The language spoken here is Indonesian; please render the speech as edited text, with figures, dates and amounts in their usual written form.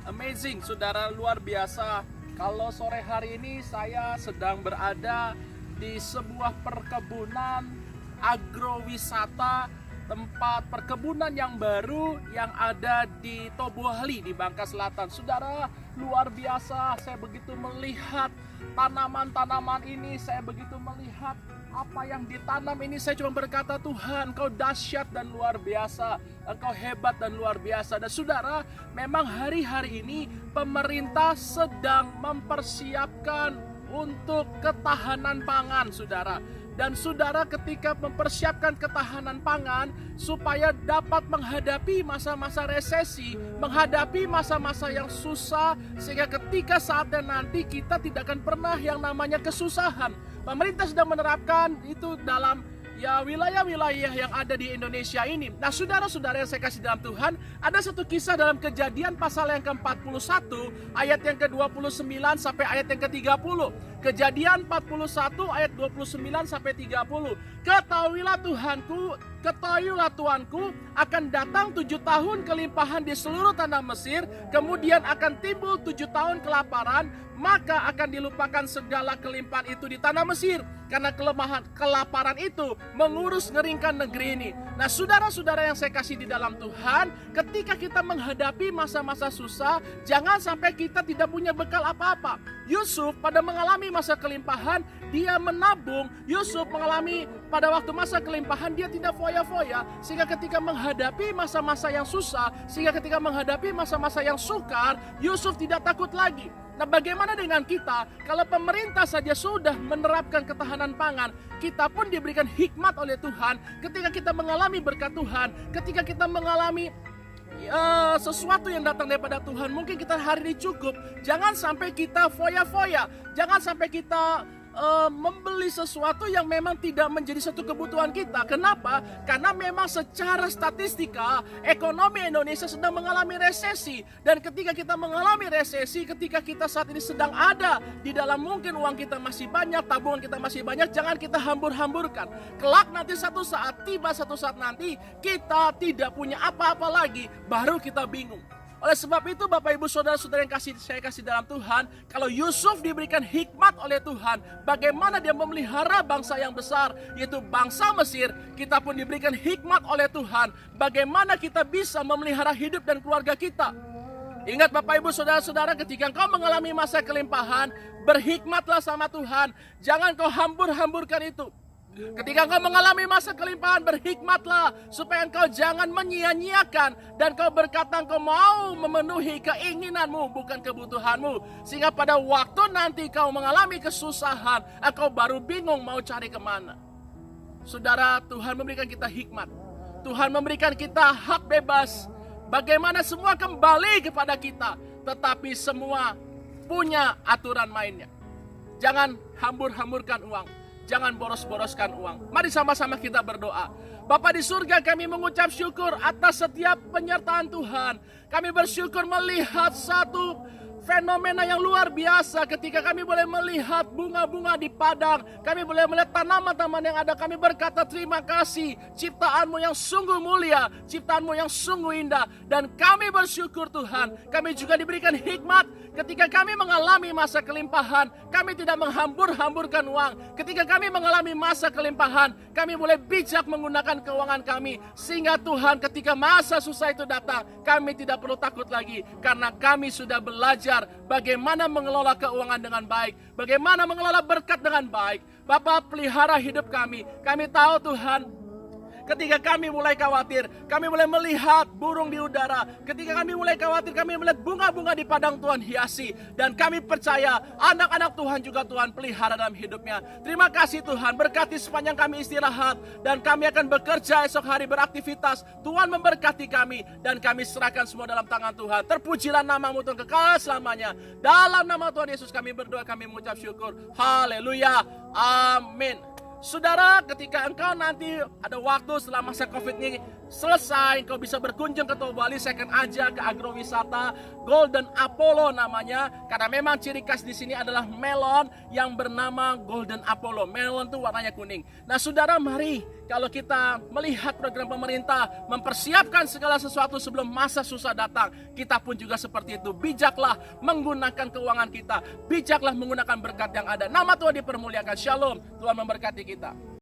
Amazing, saudara, luar biasa. Kalau sore hari ini saya sedang berada di sebuah perkebunan agrowisata, tempat perkebunan yang baru yang ada di Tobuhali di Bangka Selatan. Saudara, luar biasa, saya begitu melihat tanaman-tanaman ini, saya begitu melihat apa yang ditanam ini. Saya cuma berkata, Tuhan, Engkau dahsyat dan luar biasa, Engkau hebat dan luar biasa. Dan saudara, memang hari-hari ini pemerintah sedang mempersiapkan untuk ketahanan pangan, saudara. Dan saudara, ketika mempersiapkan ketahanan pangan supaya dapat menghadapi masa-masa resesi, menghadapi masa-masa yang susah, sehingga ketika saatnya nanti kita tidak akan pernah yang namanya kesusahan. Pemerintah sedang menerapkan itu dalam wilayah-wilayah yang ada di Indonesia ini. Nah, saudara-saudara yang saya kasih dalam Tuhan, ada satu kisah dalam Kejadian pasal yang ke-41 ayat yang ke-29 sampai ayat yang ke-30. Kejadian 41 ayat 29 sampai 30. Ketahuilah Tuhanku, akan datang 7 tahun kelimpahan di seluruh tanah Mesir, kemudian akan timbul 7 tahun kelaparan, maka akan dilupakan segala kelimpahan itu di tanah Mesir, karena kelaparan itu mengurus ngeringkan negeri ini. Nah, saudara-saudara yang saya kasih di dalam Tuhan, ketika kita menghadapi masa-masa susah, jangan sampai kita tidak punya bekal apa-apa. Yusuf pada mengalami masa kelimpahan, dia menabung. Yusuf mengalami pada waktu masa kelimpahan, dia tidak foya-foya, sehingga ketika menghadapi masa-masa yang susah, sehingga ketika menghadapi masa-masa yang sukar, Yusuf tidak takut lagi. Nah, bagaimana dengan kita? Kalau pemerintah saja sudah menerapkan ketahanan pangan, kita pun diberikan hikmat oleh Tuhan. Ketika kita mengalami berkat Tuhan, ketika kita mengalami sesuatu yang datang daripada Tuhan, mungkin kita hari ini cukup. Jangan sampai kita foya-foya, jangan sampai kita membeli sesuatu yang memang tidak menjadi satu kebutuhan kita. Kenapa? Karena memang secara statistika ekonomi Indonesia sedang mengalami resesi. Dan ketika kita mengalami resesi, ketika kita saat ini sedang ada di dalam, mungkin uang kita masih banyak, tabungan kita masih banyak, jangan kita hambur-hamburkan. Kelak nanti satu saat nanti kita tidak punya apa-apa lagi, baru kita bingung. Oleh sebab itu, Bapak Ibu Saudara-saudara yang saya kasih dalam Tuhan, kalau Yusuf diberikan hikmat oleh Tuhan, bagaimana dia memelihara bangsa yang besar, yaitu bangsa Mesir, kita pun diberikan hikmat oleh Tuhan, bagaimana kita bisa memelihara hidup dan keluarga kita. Ingat Bapak Ibu Saudara-saudara, ketika engkau mengalami masa kelimpahan, berhikmatlah sama Tuhan, jangan kau hambur-hamburkan itu. Ketika engkau mengalami masa kelimpahan, berhikmatlah supaya engkau jangan menyia-nyiakan, dan kau berkata engkau mau memenuhi keinginanmu, bukan kebutuhanmu, sehingga pada waktu nanti kau mengalami kesusahan, engkau baru bingung mau cari kemana. Saudara, Tuhan memberikan kita hikmat, Tuhan memberikan kita hak bebas, bagaimana semua kembali kepada kita, tetapi semua punya aturan mainnya. Jangan hambur-hamburkan uang, jangan boros-boroskan uang. Mari sama-sama kita berdoa. Bapa di surga, kami mengucap syukur atas setiap penyertaan Tuhan. Kami bersyukur melihat satu fenomena yang luar biasa ketika kami boleh melihat bunga-bunga di padang. Kami boleh melihat tanaman-tanaman yang ada. Kami berkata terima kasih, ciptaanmu yang sungguh mulia, ciptaanmu yang sungguh indah. Dan kami bersyukur Tuhan, kami juga diberikan hikmat. Ketika kami mengalami masa kelimpahan, kami tidak menghambur-hamburkan uang. Ketika kami mengalami masa kelimpahan, kami boleh bijak menggunakan keuangan kami. Sehingga Tuhan, ketika masa susah itu datang, kami tidak perlu takut lagi. Karena kami sudah belajar bagaimana mengelola keuangan dengan baik, bagaimana mengelola berkat dengan baik. Bapa, pelihara hidup kami. Kami tahu Tuhan, ketika kami mulai khawatir, kami mulai melihat burung di udara. Ketika kami mulai khawatir, kami melihat bunga-bunga di padang Tuhan hiasi. Dan kami percaya anak-anak Tuhan juga Tuhan pelihara dalam hidupnya. Terima kasih Tuhan, berkati sepanjang kami istirahat. Dan kami akan bekerja esok hari beraktivitas. Tuhan memberkati kami, dan kami serahkan semua dalam tangan Tuhan. Terpujilah namamu Tuhan kekal selamanya. Dalam nama Tuhan Yesus kami berdoa, kami mengucap syukur. Haleluya, amin. Saudara, ketika engkau nanti ada waktu setelah masa COVID ini selesai, kau bisa berkunjung ke Toba Bali, saya akan ajak ke agrowisata Golden Apollo namanya, karena memang ciri khas di sini adalah melon yang bernama Golden Apollo. Melon tuh warnanya kuning. Nah, saudara, mari kalau kita melihat program pemerintah mempersiapkan segala sesuatu sebelum masa susah datang, kita pun juga seperti itu. Bijaklah menggunakan keuangan kita, bijaklah menggunakan berkat yang ada. Nama Tuhan dipermuliakan. Shalom, Tuhan memberkati kita.